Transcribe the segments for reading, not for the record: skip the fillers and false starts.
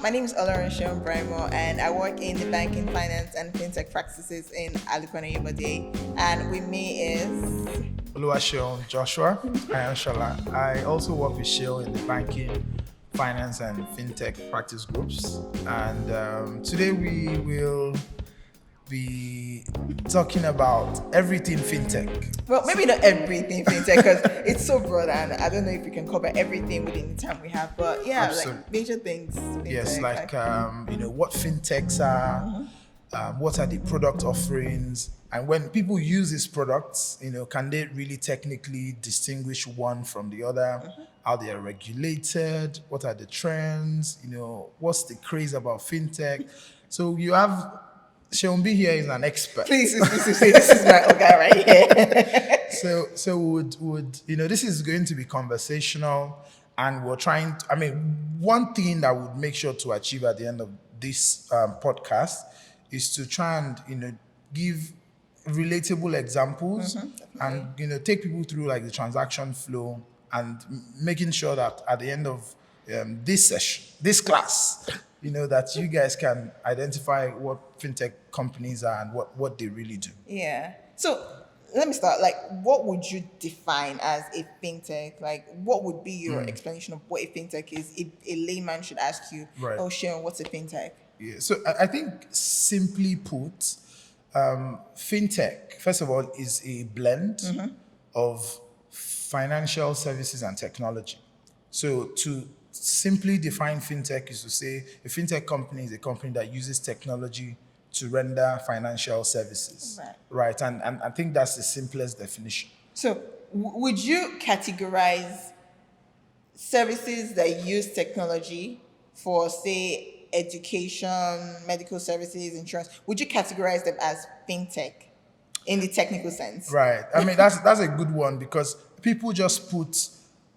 My name is Olorunseun Braimoh, and I work in the banking, finance, and FinTech practices in Aluko Oyebode. And with me is Oluwaseun Joshua, Ayansola. I also work with Shell in the banking, finance, and FinTech practice groups. And today we will be talking about everything FinTech. well, maybe not everything FinTech because it's so broad, and I don't know if we can cover everything within the time we have. But yeah, Absolutely. like major things. FinTech, Yes, like what FinTechs are, what are the product offerings, and when people use these products, can they really technically distinguish one from the other? How they are regulated? What are the trends? What's the craze about FinTech? So you have Seunbi here is an expert. Please, this is my guy right here. So would this is going to be conversational, and we're trying. One thing that would make sure to achieve at the end of this podcast is to try and give relatable examples and take people through like the transaction flow and making sure that at the end of this session, this class, that you guys can identify what FinTech companies are and what they really do. Yeah. So let me start. Like, what would you define as a FinTech? Like, what would be your explanation of what a FinTech is if a layman should ask you, Right. "Oh, Sharon, what's a FinTech?" Yeah. So I think simply put, FinTech, first of all, is a blend of financial services and technology. So to simply define FinTech is to say a FinTech company is a company that uses technology to render financial services. Right. And I think that's the simplest definition. So, would you categorize services that use technology for, say, education, medical services, insurance? Would you categorize them as FinTech in the technical sense? Right. That's a good one because people just put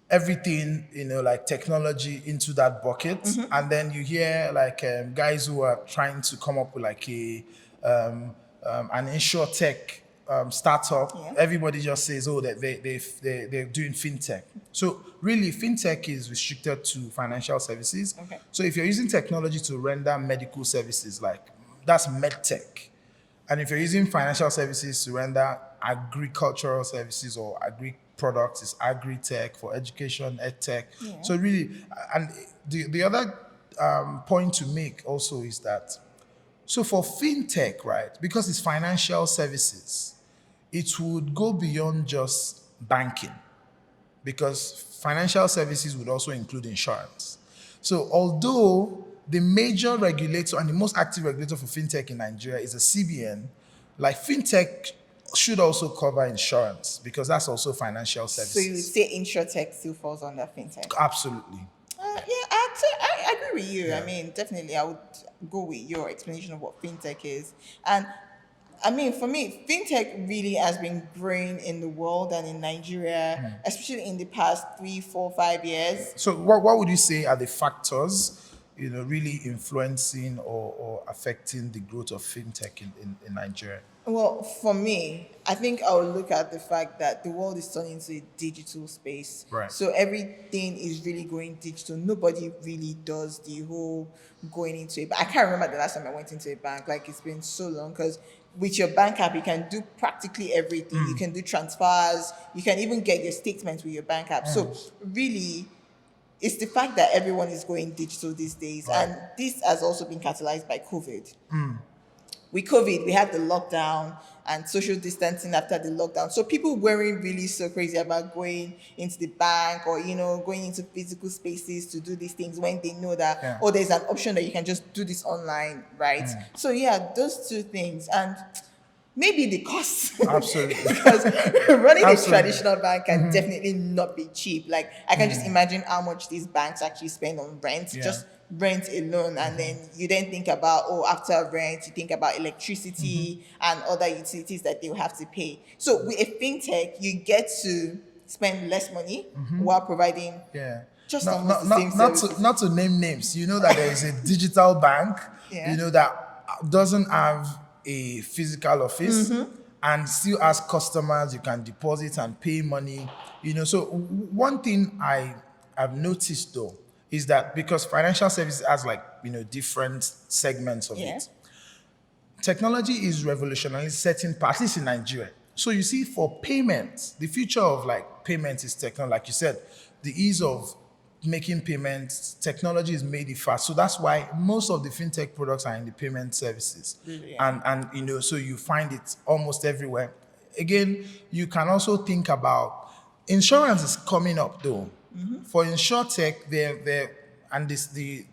everything, like technology into that bucket. And then you hear like guys who are trying to come up with like an insurtech startup. Yeah. Everybody just says, oh, that they're doing FinTech. So really, FinTech is restricted to financial services. Okay. So if you're using technology to render medical services, like that's medtech. And if you're using financial services to render agricultural services or products, is agri-tech. For education, edtech. Yeah. So really, and the other point to make also is that, so for FinTech, right, because it's financial services, it would go beyond just banking, because financial services would also include insurance. So although the major regulator and the most active regulator for FinTech in Nigeria is the CBN, like FinTech should also cover insurance because that's also financial services. So you would say insurtech still falls under FinTech? Absolutely. I agree with you. Yeah. Definitely, I would go with your explanation of what FinTech is. And for me, FinTech really has been growing in the world and in Nigeria, especially in the past 3, 4, 5 years. So what would you say are the factors, really influencing or affecting the growth of FinTech in Nigeria? Well, for me, I think I would look at the fact that the world is turning into a digital space. Right. So everything is really going digital. Nobody really does the whole going into a bank. I can't remember the last time I went into a bank. Like, it's been so long because with your bank app, you can do practically everything. You can do transfers. You can even get your statements with your bank app. So really, it's the fact that everyone is going digital these days. Right. And this has also been catalyzed by COVID. With COVID, we had the lockdown and social distancing after the lockdown. So people weren't really so crazy about going into the bank or, going into physical spaces to do these things when they know that, there's an option that you can just do this online, right? So yeah, those two things. And maybe the cost. Absolutely. Because running a Absolutely. traditional bank can definitely not be cheap. Like, I can just imagine how much these banks actually spend on rent, just rent alone. And then you then think about, after rent, you think about electricity and other utilities that they'll have to pay. So with a FinTech, you get to spend less money while providing just almost the same services. Not to name names, that there is a digital bank, that doesn't have a physical office and still as customers you can deposit and pay money. So one thing I've noticed though is that because financial services has like, different segments of Yeah. it. Technology is revolutionizing certain parts, at least in Nigeria. So you see, for payments, the future of like payments is technology. Like you said, the ease of making payments, technology has made it fast. So that's why most of the fintech products are in the payment services. Really, yeah. And so you find it almost everywhere. Again, you can also think about insurance is coming up though. For InsurTech, they're and this the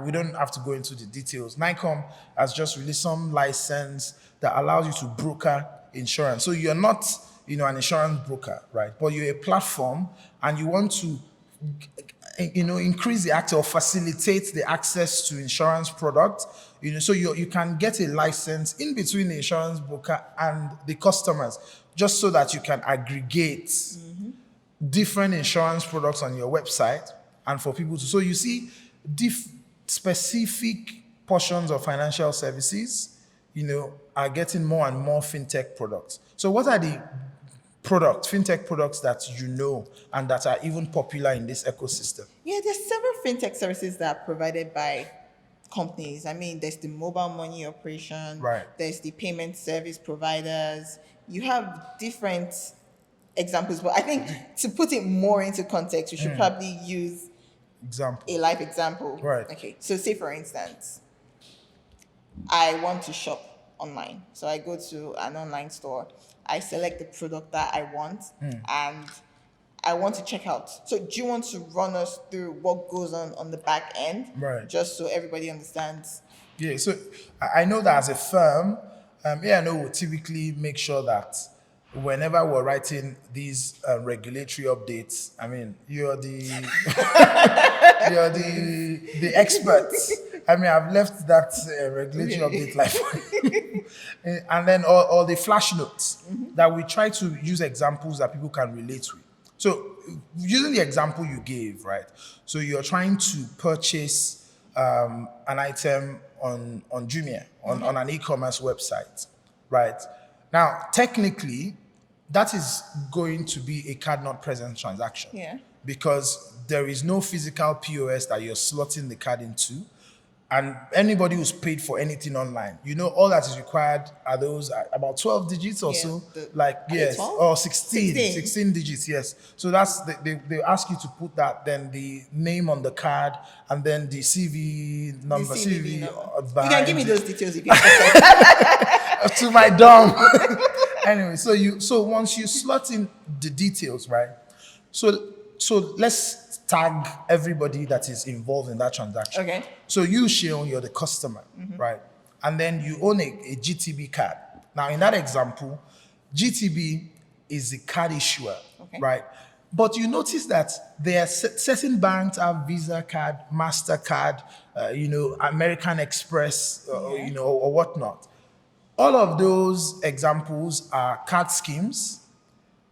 we don't have to go into the details. NICOM has just released some license that allows you to broker insurance. So you're not, an insurance broker, right? But you're a platform and you want to, increase the access or facilitate the access to insurance products. So you can get a license in between the insurance broker and the customers, just so that you can aggregate different insurance products on your website and for people to. So you see, specific portions of financial services, are getting more and more fintech products. So what are the fintech products that and that are even popular in this ecosystem? Yeah, there's several fintech services that are provided by companies. I mean, there's the mobile money operation, Right. There's the payment service providers. You have different examples, but I think to put it more into context, we should probably use Example. a live example. Right. Okay. So say for instance, I want to shop online. So I go to an online store. I select the product that I want and I want to check out. So do you want to run us through what goes on the back end? Right. Just so everybody understands. Yeah, so I know that as a firm, we'll typically make sure that whenever we're writing these regulatory updates, I mean, you're the you're the expert. I mean, I've left that regulatory update like, and then all the flash notes that we try to use examples that people can relate with. So using the example you gave, right? So you're trying to purchase an item on Jumia, on an e-commerce website, right? Now, technically, that is going to be a card not present transaction. Yeah. Because there is no physical POS that you're slotting the card into. And anybody who's paid for anything online, all that is required are those about 12 digits or so. Yes, 12? or 16 digits, yes. So that's, they ask you to put that, then the name on the card, and then the CV number. CVV number. You Behind can give me it. those details if you're To my dumb. Anyway, so once you slot in the details, right? So let's tag everybody that is involved in that transaction. Okay. So you, Sheon, you're the customer, right? And then you own a GTB card. Now, in that example, GTB is the card issuer, right? But you notice that there are certain banks have Visa card, MasterCard, American Express, or whatnot. All of those examples are card schemes.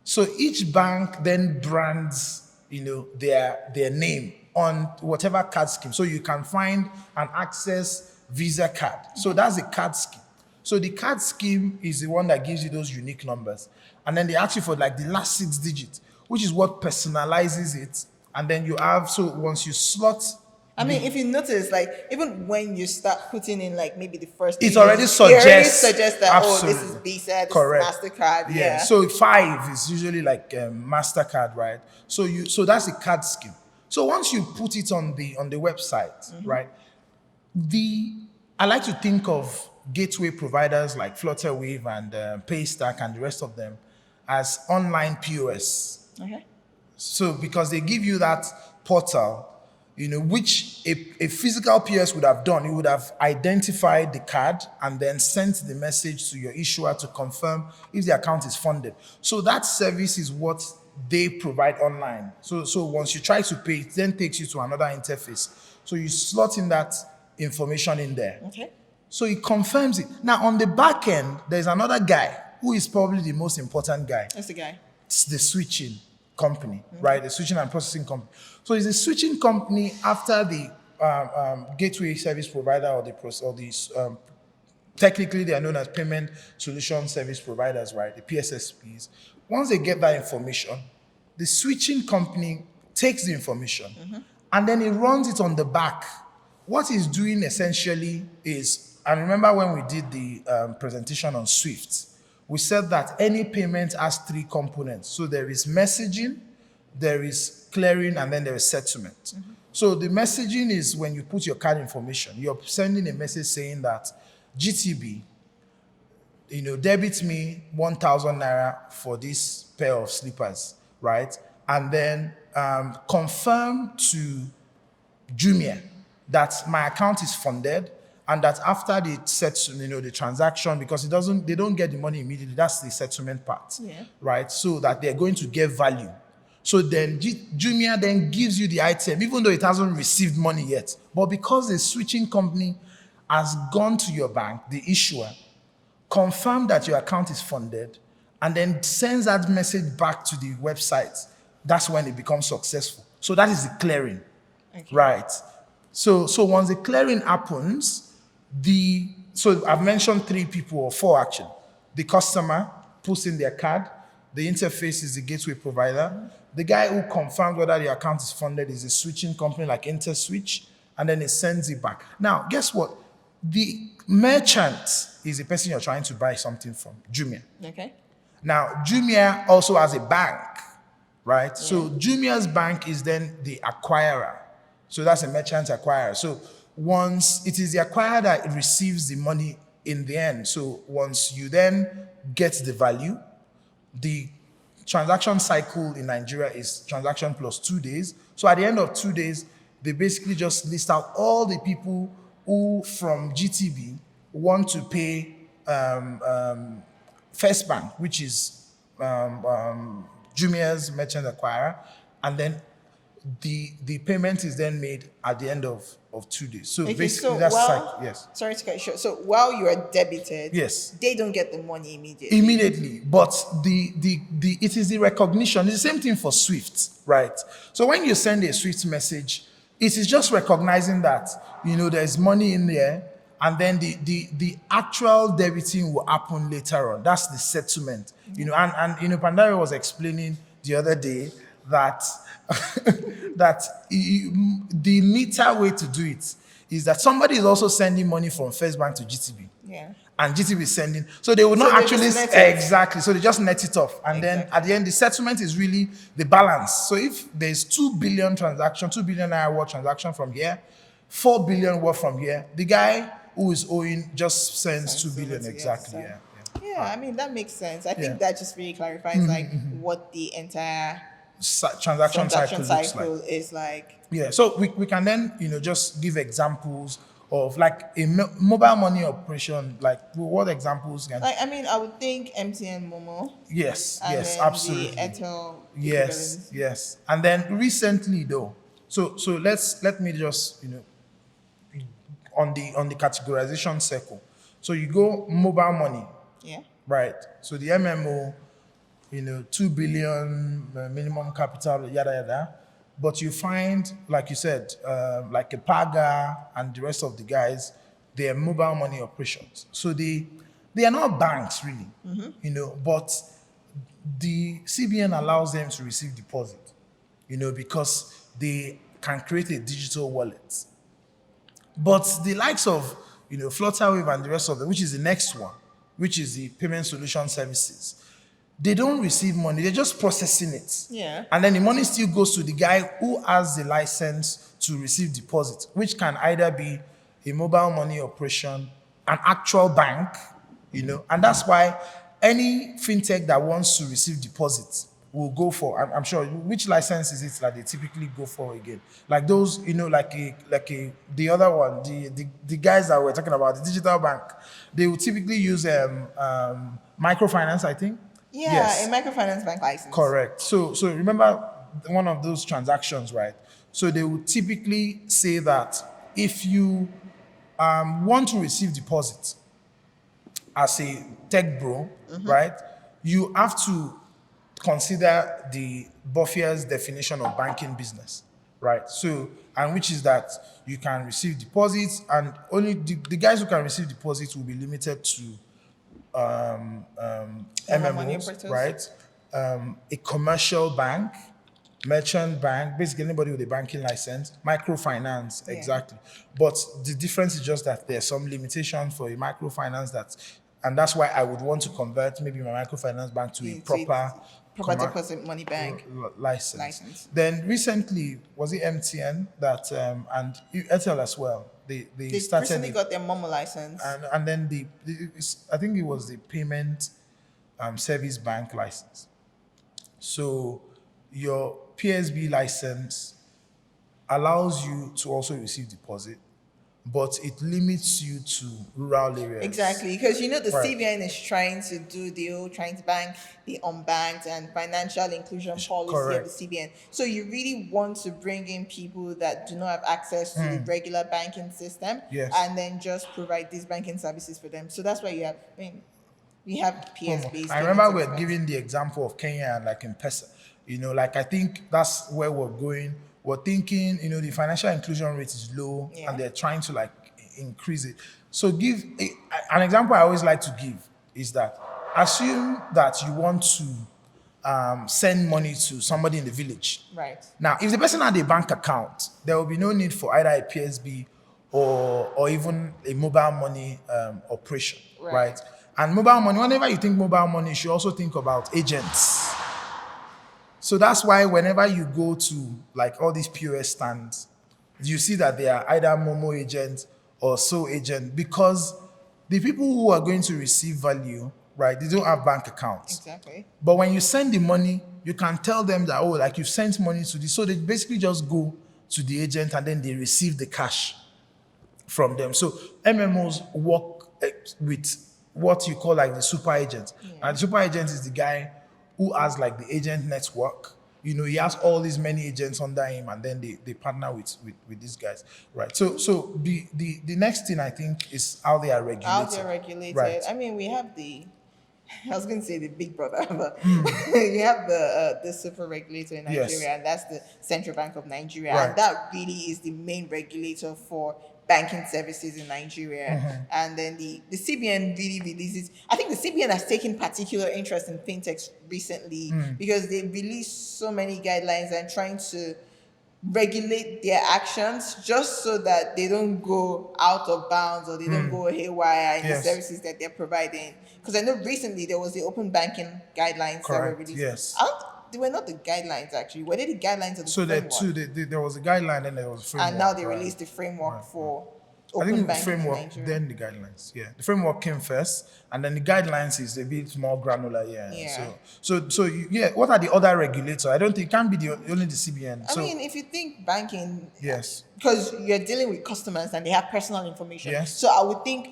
So each bank then brands, their name on whatever card scheme. So you can find an Access Visa card. So that's a card scheme. So the card scheme is the one that gives you those unique numbers. And then they ask you for like the last 6 digits, which is what personalizes it. And then you have, so once you slot, I mean, if you notice, like, even when you start putting in, like, maybe the first it digit, already suggests that, absolutely. this is Visa, this Correct. is MasterCard. Yeah. So 5 is usually like MasterCard, right? So that's a card scheme. So once you put it on the website, right? I like to think of gateway providers like Flutterwave and Paystack and the rest of them as online POS. Okay. So because they give you that portal, which a physical POS would have done, it would have identified the card and then sent the message to your issuer to confirm if the account is funded. So that service is what they provide online. So once you try to pay, it then takes you to another interface. So you slot in that information in there. Okay. So it confirms it. Now on the back end, there's another guy who is probably the most important guy. That's the guy. It's the switching company, right? The switching and processing company. So it's a switching company after the gateway service provider or the technically they are known as payment solution service providers, right? The PSSPs. Once they get that information, the switching company takes the information and then it runs it on the back. What it's doing essentially is, and remember when we did the presentation on Swift, we said that any payment has three components. So there is messaging, there is clearing, and then there is settlement. So the messaging is when you put your card information, you're sending a message saying that GTB, debit me 1,000 naira for this pair of slippers, right? And then confirm to Jumia that my account is funded and that after the the transaction, because they don't get the money immediately, that's the settlement part, right? So that they're going to get value. So then Jumia then gives you the item, even though it hasn't received money yet. But because the switching company has gone to your bank, the issuer, confirm that your account is funded, and then sends that message back to the website, that's when it becomes successful. So that is the clearing, right? So once the clearing happens, so I've mentioned three people or four actually. The customer puts in their card, the interface is the gateway provider. The guy who confirms whether the account is funded is a switching company like InterSwitch, and then it sends it back. Now, guess what? The merchant is the person you're trying to buy something from, Jumia. Okay. Now, Jumia also has a bank, right? Yeah. So Jumia's bank is then the acquirer. So that's a merchant acquirer. So once it is the acquirer that receives the money in the end, so once you then get the value, the transaction cycle in Nigeria is transaction plus 2 days. So at the end of 2 days, they basically just list out all the people who from GTB want to pay First Bank, which is Jumia's merchant acquirer, and then the payment is then made at the end of 2 days. So basically that's yes. Sorry to cut you short. So while you are debited, yes, they don't get the money immediately. Immediately, but it is the recognition. It's the same thing for Swift, right? So when you send a Swift message, it is just recognizing that there's money in there, and then the actual debiting will happen later on. That's the settlement. And Pandari was explaining the other day that the neater way to do it is that somebody is also sending money from First Bank to GTB. Yeah. And GTB is sending. So they will not actually exactly. So they just net it off. And then at the end, the settlement is really the balance. So if there's 2 billion transaction, 2 billion naira worth transaction from here, 4 billion worth from here, the guy who is owing just sends 2 billion exactly. Yeah, I mean that makes sense. I think that just really clarifies what the entire transaction cycle is like. Yeah, so we can then just give examples of like a mobile money operation. Like what examples can? I would think MTN Momo. Yes, absolutely. The Airtel. Yes. And then recently though, so let me just on the categorization circle. So you go mobile money. Yeah. Right. So the MMO, 2 billion minimum capital, yada yada. But you find, like you said, like a Paga and the rest of the guys, they are mobile money operations. So they are not banks really, but the CBN allows them to receive deposit, because they can create a digital wallet. But the likes of, Flutterwave and the rest of them, which is the next one, which is the payment solution services, they don't receive money. They're just processing it. Yeah. And then the money still goes to the guy who has the license to receive deposit, which can either be a mobile money operation, an actual bank, and that's why any fintech that wants to receive deposits will go for, I'm sure, which license is it that they typically go for again? Like those, the other one, the guys that we're talking about, the digital bank, they will typically use microfinance, I think. Yeah, yes. A microfinance bank license. Correct. So remember one of those transactions, right? So they will typically say that if you want to receive deposits as a tech bro, right, you have to consider the Buffier's definition of banking business, right? So, and which is that you can receive deposits, and only the guys who can receive deposits will be limited to MMOs, right? A commercial bank, merchant bank, basically anybody with a banking license, microfinance, Yeah. exactly. But the difference is just that there's some limitation for a microfinance and that's why I would want to convert maybe my microfinance bank to a It's proper proper deposit money bank license. Then recently, was it MTN that and Airtel as well? They They started recently got their Momo license. and then I think it was the payment service bank license. So your PSB license allows you to also receive deposit, but it limits you to rural areas. Exactly, because you know the Right. CBN is trying to do the whole trying to bank the unbanked and financial inclusion policy Correct. of the CBN. So you really want to bring in people that do not have access to the regular banking system, Yes. and then just provide these banking services for them. So that's why you have, we have PSBs. I remember we're giving the example of Kenya and like M-Pesa. Like I think that's where we're going. We're thinking, the financial inclusion rate is low Yeah. and they're trying to like increase it. So an example I always like to give is that assume that you want to send money to somebody in the village. Right. Now, if the person had a bank account, there will be no need for either a PSB or even a mobile money operation, right? And mobile money, whenever you think mobile money, you should also think about agents. So that's why whenever you go to like all these POS stands, you see that they are either Momo agents or So agent because the people who are going to receive value, right, they don't have bank accounts. Exactly. But when you send the money, you can tell them that, like you've sent money to this. So they basically just go to the agent and then they receive the cash from them. So MMOs work with what you call like the super agent. And the super agent is the guy who has like the agent network. He has all these many agents under him and then they partner with these guys. Right. So the next thing I think is how they are regulated. How they're regulated. Right. I mean, we have I was going to say the big brother, but you have the super regulator in Nigeria, Yes. and that's the Central Bank of Nigeria, Right. and that really is the main regulator for banking services in Nigeria. And then the CBN really releases. I think the CBN has taken particular interest in fintechs recently because they released so many guidelines and trying to regulate their actions just so that they don't go out of bounds or they don't go haywire in Yes. the services that they're providing. Because I know recently there was the open banking guidelines that were Correct, released. yes. They were not the guidelines actually. Were they the guidelines of the So framework? there was a guideline and there was a framework. And now they right? released the framework for I open think the banking framework, in Nigeria. then the guidelines. Yeah, the framework came first, and then the guidelines is a bit more granular. Yeah. Yeah. What are the other regulators? I don't think it can't be only the CBN. I mean, if you think banking, yes, because you're dealing with customers and they have personal information. Yes. So I would think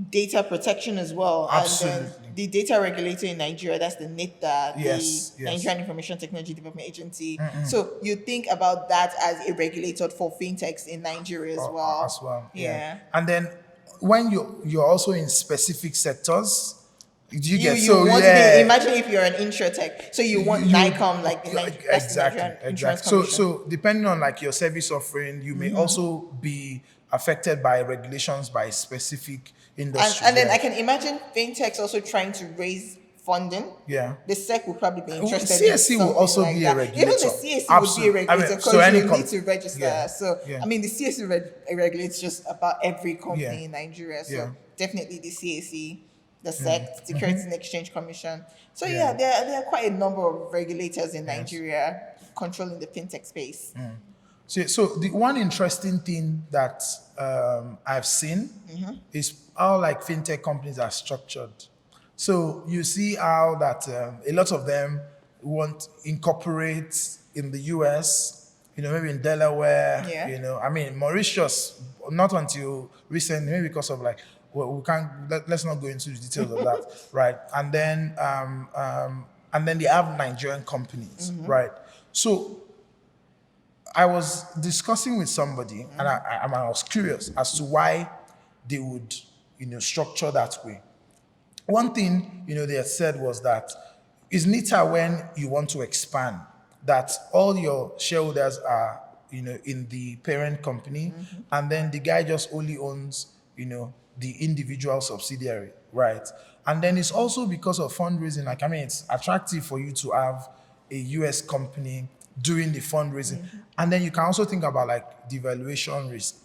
data protection as well. And Absolutely. then the data regulator in Nigeria, that's the NITA, Yes, the yes. Nigerian Information Technology Development Agency. So you think about that as a regulator for fintechs in Nigeria as well. as well. Yeah. And then when you're also in specific sectors, you get You so want yeah. to be, imagine if you're an insurtech, so you want NICOM, like the that's the Nigerian Insurance So Commission. so depending on like your service offering, you may also be affected by regulations by specific industries. And then I can imagine fintechs also trying to raise funding. Yeah. The SEC will probably be interested. CSC in will something also like be a that. regulator. Even the CSC Absolutely. would be a regulator because so any you need to register. Yeah. So Yeah. I mean, the CSC regulates just about every company Yeah. in Nigeria. So Yeah. definitely the CSC, the SEC, Securities and Exchange Commission. So Yeah. there are quite a number of regulators in Nigeria controlling the fintech space. So the one interesting thing that I've seen is how like fintech companies are structured. So you see how that a lot of them want incorporate in the US, maybe in Delaware, Yeah. I mean, Mauritius, not until recently, maybe because of like, well, we can't, let's not go into the details of that, right? And then they have Nigerian companies, right? So I was discussing with somebody, and I was curious as to why they would, structure that way. One thing, they had said was that it's neater when you want to expand, that all your shareholders are, in the parent company, and then the guy just only owns, the individual subsidiary, right? And then it's also because of fundraising. Like, I mean, it's attractive for you to have a US company during the fundraising. And then you can also think about like devaluation risk.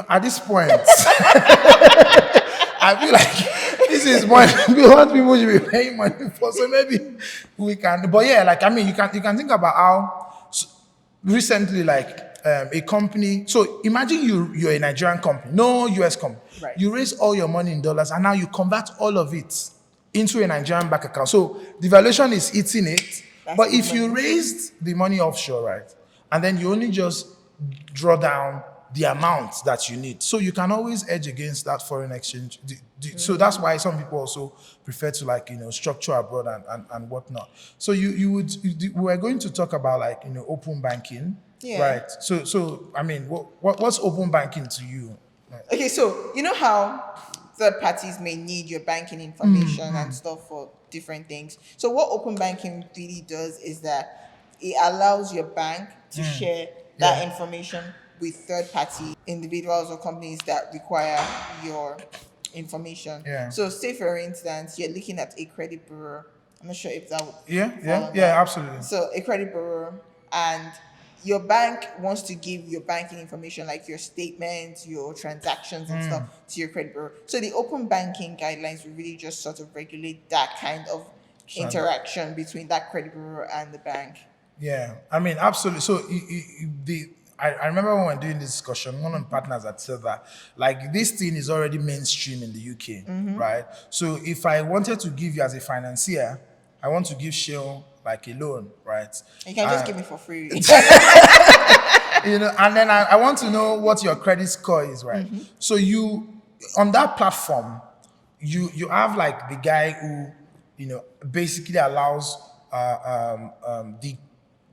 At this point, I feel like this is what people should be paying money for. So maybe we can, but yeah, like, I mean, you can think about how recently, like, a company. So imagine you're a Nigerian company, no US company. Right. You raise all your money in dollars, and now you convert all of it into a Nigerian bank account. So devaluation is eating it. That's But the if you money. raised the money offshore, right, and then you only just draw down the amount that you need, so you can always hedge against that foreign exchange. So that's why some people also prefer to, like, structure abroad and whatnot. So we're going to talk about, like, open banking, Yeah. right? So I mean, what's open banking to you? Okay, so you know how third parties may need your banking information and stuff for different things. So what open banking really does is that it allows your bank to share that Yeah. information with third party individuals or companies that require your information. Yeah. So say for instance, you're looking at a credit bureau. I'm not sure if that would Yeah, fall yeah, under. yeah, absolutely. So a credit bureau, and your bank wants to give your banking information like your statements, your transactions and stuff to your credit bureau. So the open banking guidelines will really just sort of regulate that kind of interaction between that credit bureau and the bank. Yeah, I mean, absolutely. So I remember when we were doing this discussion, one of the partners had said that, like, this thing is already mainstream in the UK, right? So if I wanted to give you as a financier, I want to give Shell like a loan, right? You can just give me for free. And then I want to know what your credit score is, right? So on that platform, you have like the guy who, basically allows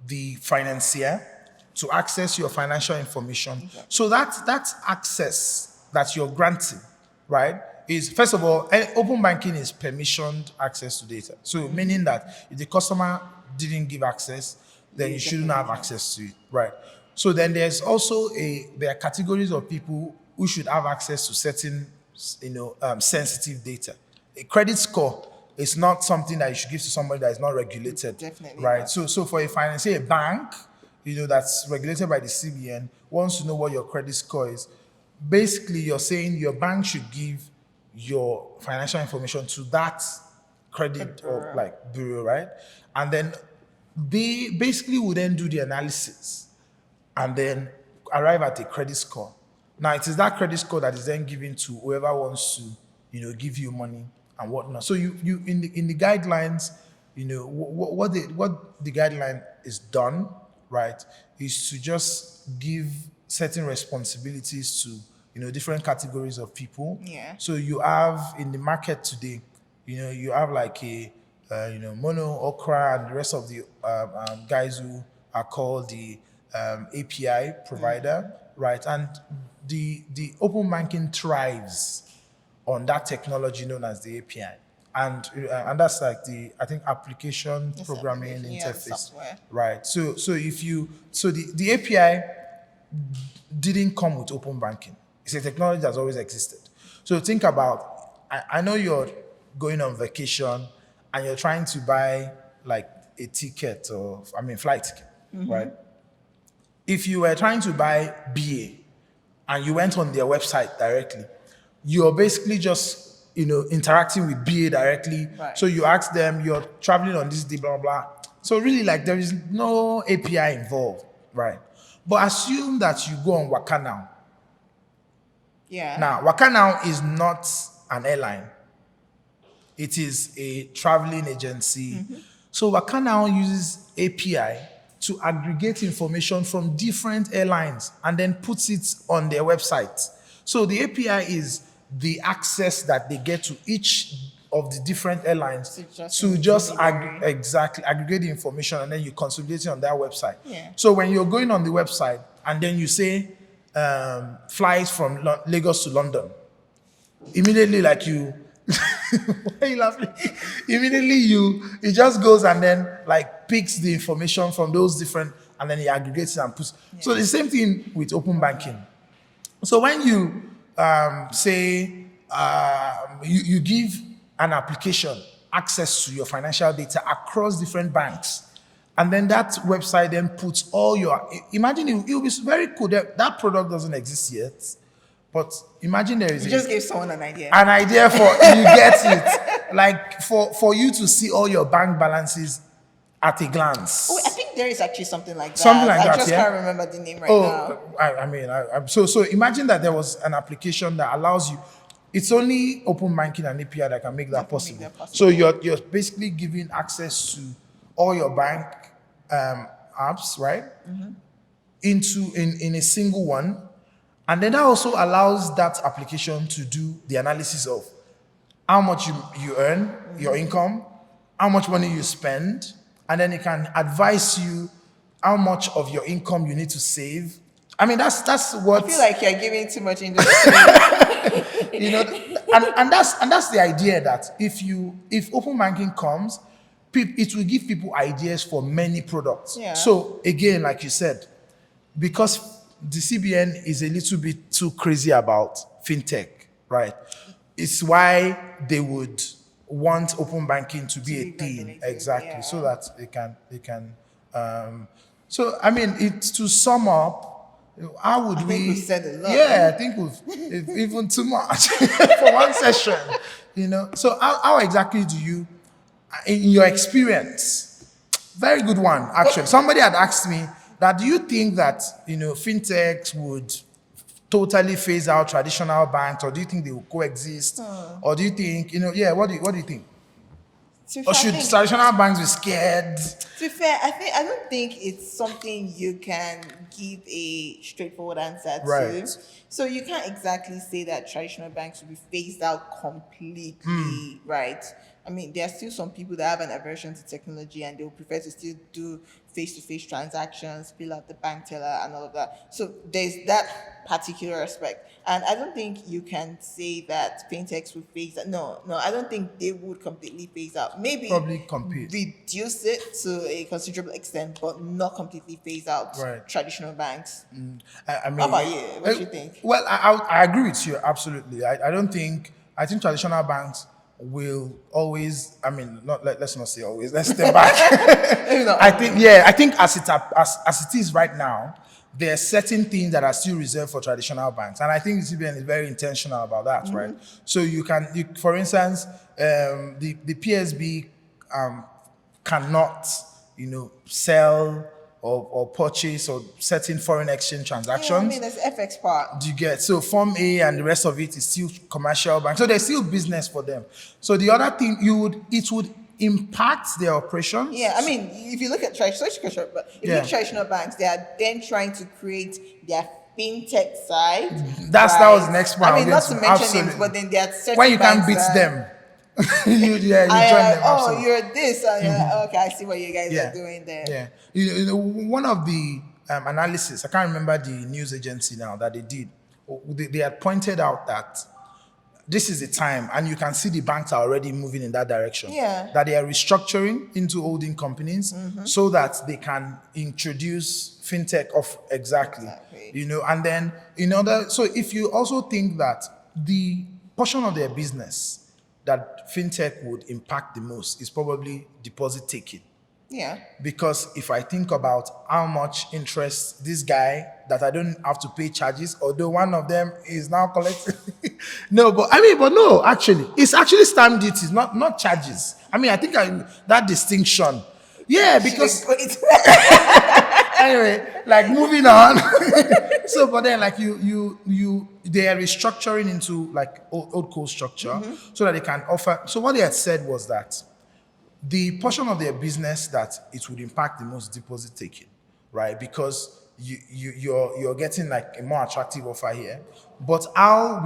the financier to access your financial information. So that access that you're granting, right, is, first of all, open banking is permissioned access to data. So meaning that if the customer didn't give access, then you shouldn't have access to it, right? So then there are categories of people who should have access to certain, sensitive data. A credit score is not something that you should give to somebody that is not regulated, Definitely right? not. So for a financier, a bank, that's regulated by the CBN, wants to know what your credit score is. Basically, you're saying your bank should give your financial information to that credit or like bureau, right? And then they basically would then do the analysis and then arrive at a credit score. Now, it is that credit score that is then given to whoever wants to, give you money and whatnot. So you in the guidelines, what the guideline is done, right, is to just give certain responsibilities to different categories of people. Yeah. So you have in the market today, you have like a Mono, Okra, and the rest of the guys who are called the API provider, right? And the open banking thrives on that technology known as the API, and that's like I think application programming application, interface, software. right? So the API didn't come with open banking. It's a technology that's always existed. So think about, I know you're going on vacation and you're trying to buy like a ticket flight ticket, right? If you were trying to buy BA and you went on their website directly, you're basically just interacting with BA directly. Right. So you ask them, you're traveling on this day, blah blah. So really, like, there is no API involved, right? But assume that you go on Waka Now. Yeah. Now, Waka Now is not an airline. It is a traveling agency. So Waka Now uses API to aggregate information from different airlines and then puts it on their website. So the API is the access that they get to each of the different airlines to just aggregate the information, and then you consolidate it on their website. Yeah. So when you're going on the website and then you say flies from Lagos to London, immediately, like, you why are you laughing? Immediately it just goes and then like picks the information from those different, and then it aggregates it and puts. So the same thing with open banking. So when you say you give an application access to your financial data across different banks, And then that website then puts all your, imagine it will be very cool. That product doesn't exist yet, but imagine there is You just gave someone an idea. an idea for, you get it, like for you to see all your bank balances at a glance. Oh, I think there is actually something like that. Something like I that, just yeah? can't remember the name right now. So imagine that there was an application that allows you. It's only open banking and API that can make that possible. So you're basically giving access to all your bank apps, right? In a single one, and then that also allows that application to do the analysis of how much you earn, your income, how much money you spend, and then it can advise you how much of your income you need to save. I mean, that's what I feel like you're giving too much industry. and that's the idea, that if open banking comes, it will give people ideas for many products. Yeah. So again, like you said, because the CBN is a little bit too crazy about fintech, right? It's why they would want open banking to be a thing, regulated, exactly, yeah. so that they can. So I mean, it's to sum up. How would I think we've said a lot. Yeah, I think we've even too much for one session. So how exactly do you, in your experience, very good one actually. Somebody had asked me that, do you think that fintechs would totally phase out traditional banks, or do you think they will coexist, or do you think what do you think? Or should traditional banks be scared? To be fair, I don't think it's something you can give a straightforward answer to. Right. So you can't exactly say that traditional banks will be phased out completely, right? I mean, there are still some people that have an aversion to technology and they will prefer to still do face-to-face transactions, fill out the bank teller and all of that. So there's that particular aspect. And I don't think you can say that fintechs would phase out. No, I don't think they would completely phase out. Maybe Probably compete. reduce it to a considerable extent, but not completely phase out Right. traditional banks. I mean, How about you? What do you think? Well, I agree with you absolutely. I think traditional banks will always. I mean, let's not say always. Let's step back. I think as it is right now, there are certain things that are still reserved for traditional banks, and I think the CBN is very intentional about that, right? So for instance, the PSB cannot, sell or purchase or certain foreign exchange transactions. Yeah, I mean, there's FX part. Do you get? So Form A and the rest of it is still commercial bank. So there's still business for them. So the other thing it would impact their operations. Yeah, I mean, if you look at traditional banks, they are then trying to create their fintech side. That was the next one. I mean, not to mention names, but then there are certain when you can't banks beat that- them. you join them. Oh, absolutely. you're this. And you're like, okay, I see what you guys are doing there. Yeah. One of the analysis, I can't remember the news agency now that they did. They had pointed out that this is the time, and you can see the banks are already moving in that direction. Yeah. That they are restructuring into holding companies so that they can introduce fintech of exactly. And then so if you also think that the portion of their business that fintech would impact the most is probably deposit taking. Yeah. Because if I think about how much interest this guy that I don't have to pay charges, although one of them is now collecting. Actually, it's actually stamp duties, not charges. I mean, I think that distinction. Yeah, because anyway, like moving on. So, but then like they are restructuring into like old core structure so that they can offer. So what they had said was that the portion of their business that it would impact the most deposit taking, right? Because you're getting like a more attractive offer here. But how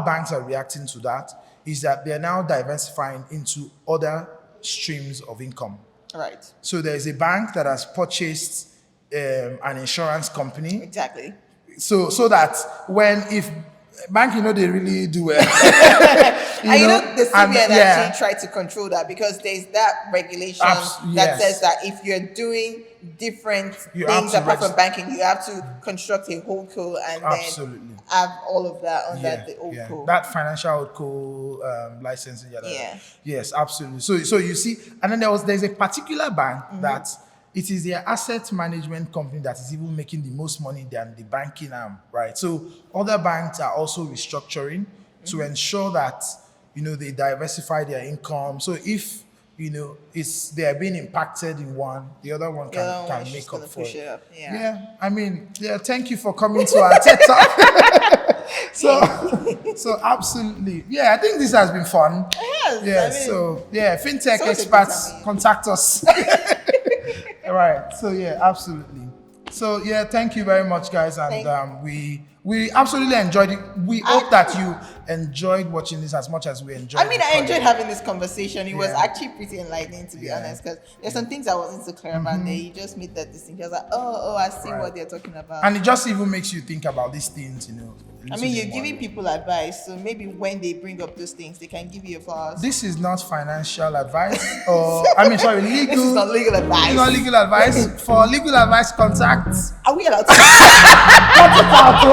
banks are reacting to that is that they're now diversifying into other streams of income. Right. So there's a bank that has purchased an insurance company. Exactly. So that if bank, they really do well. And the CBN yeah. actually tried to control that because there's that regulation that yes. says that if you're doing different You have things to apart from register. banking, you have to construct a whole co and Absolutely. then have all of that under the old co. That financial co licensing. Yeah. Yes, absolutely. So you see, and then there's a particular bank that it is their asset management company that is even making the most money than the banking arm, right? So other banks are also restructuring to ensure that they diversify their income. So if they are being impacted in one, the other one can make up for it. Up. Yeah, I mean, thank you for coming to our TED Talk. So absolutely, I think this has been fun. Yes, FinTech experts contact us. All right. So absolutely. So thank you very much, guys, and we absolutely enjoyed it. We hope that you enjoyed watching this as much as we enjoyed. I mean, I enjoyed having this conversation. It was actually pretty enlightening, to be honest, because there's some things I wasn't so clear about. There, you just made that distinction. I was like, oh, I see what they're talking about. And it just even makes you think about these things, I mean, you're giving people advice, so maybe when they bring up those things, they can give you a pause. This is not financial advice, legal. This is not legal advice. It's not legal advice. For legal advice, contact. Are we allowed to? Cut it out.